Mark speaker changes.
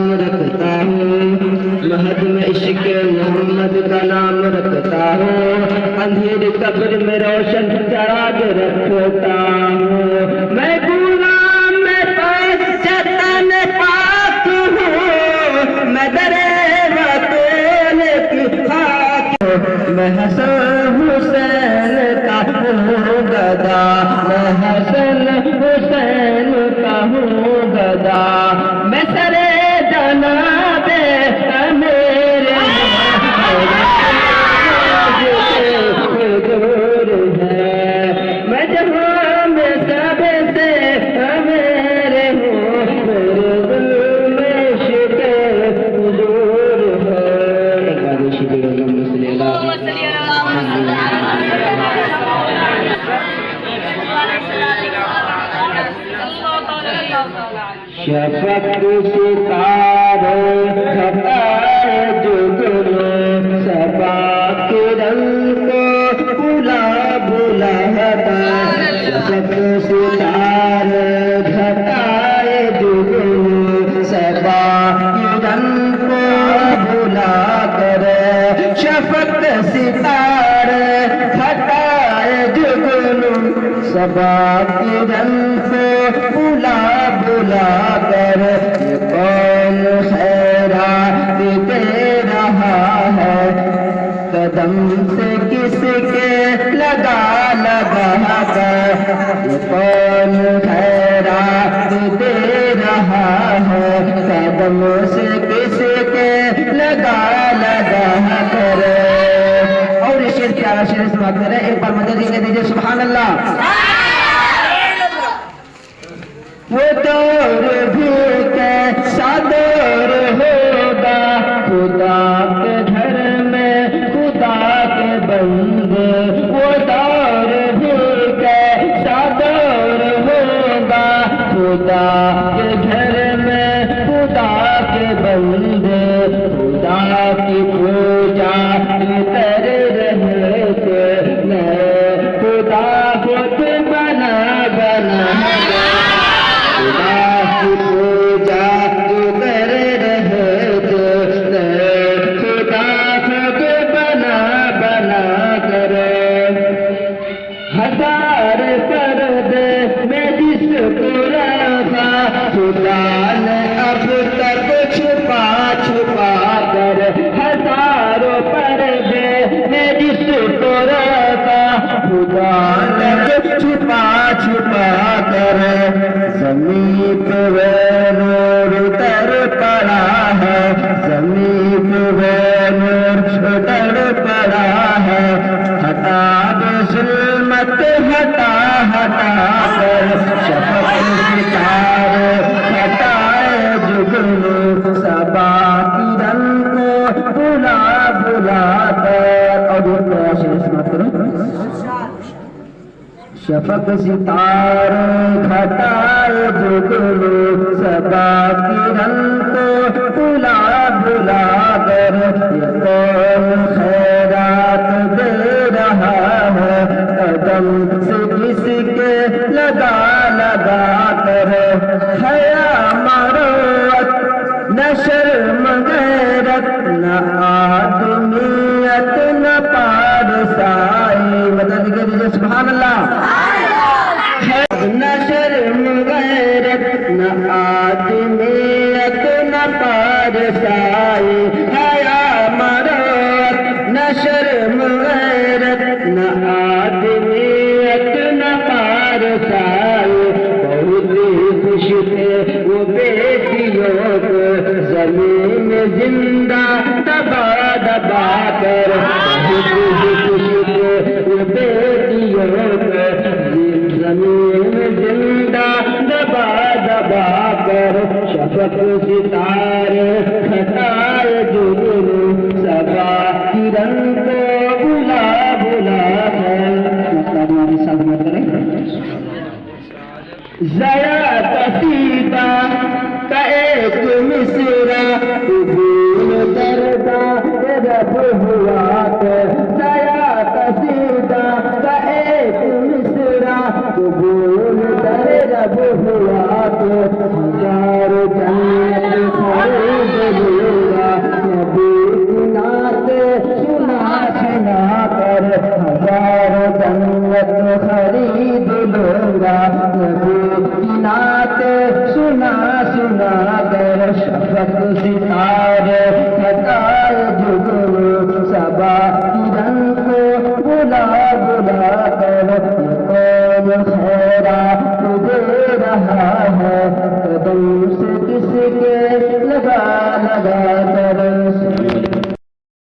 Speaker 1: نام رکھتا ہوں، مہد میں عشق محمد کا نام رکھتا ہوں، اندھیر قبر میں روشن چراغ رکھتا ہوں، میں غلام میں پاکستان پاک ہوں، میں درے وطن کی خاک ہوں، میں حسن حسین کا ہوں گدا، میں حسن حسین کا ہوں گدا، میں سرے جناب میرے حضور ہے، میں جہاں میں سب سے میرے ہوں، میرے دل میں عشق حضور ہے۔ ایک بار عشق اللہم صلی اللہ شفق ستارے ہٹائے جگنو، صبا کے رنگ کو بلا بلا ہٹائے، شفق ستارے ہٹائے جگنو، صبا کے رنگ کو بلا کرے، شفق ستارے ہٹائے جگنو، صبا کے رنگ کو بلا بلا کر، یہ کون خیرات دے رہا ہے، قدم سے کس کے لگا لگا کر، یہ کون خیرات دے رہا ہے، قدم سے کس کے لگا لگا کر۔ اور یہ شعر پیارا شعر سماعت کریں، ایک بار مدد دیجیے سبحان اللہ۔ وہ دور بھی کیسا دور ہوگا، خدا کے گھر میں خدا کے بندے، وہ دور بھی کیسا دور ہوگا، خدا کے گھر میں خدا کے بندے، خدا کی پوجا کر رہے تھے، میں خدا خود بنا بنا خدا کی پوجا کر رہے تھے، خدا خود بنا بنا کر، ہزار پردے میں جس کو رکھا، خدا نے اب تک چھپا چھپا کر، ہزاروں پردے میں جس کو رکھا، خدا نے چھپا چھپا کر، زمین پہ وہ نور اتر پڑا ہے، زمین پہ وہ نور اتر پڑا ہے، ہٹا دے ظلمت ہٹا ہٹا کر، شفق ستارے ہٹائے جگنو، صبا کی رنگ کو بلا بلا کر۔ اور یہ شعر سماعت کریں، شفق ستارے ہٹائے جگنو، صبا کی رنگ کو بلا بلا کر، یہ کون خیرات دے رہا ہے، قدم سے کس کے لگا لگا کر، حیا مروت نہ شرم غیرت نہ آدمیت نہ پارسائی، مدد کریے سبحان اللہ۔ نہ شرم غیرت نہ آدمیت نہ پارسائی، حیا مروت نہ شرم غیرت نہ آدمیت نہ پارسائی، بہت خوش تھے وہ بیٹیوں کو زمین میں زندہ دبا دبا کر، بہت خوش تھے وہ بیٹیوں کو زمین میں زندہ دبا دبا کر، شفق ستارے ہٹائے جو پورا نبی کی نعت سنا سنا کر شفق ستارے تھکائے جگنو صبا کی رنگ کو بلا بلا کر قوم خیرات دے رہا ہے قدم سے کس کے لگا لگا کر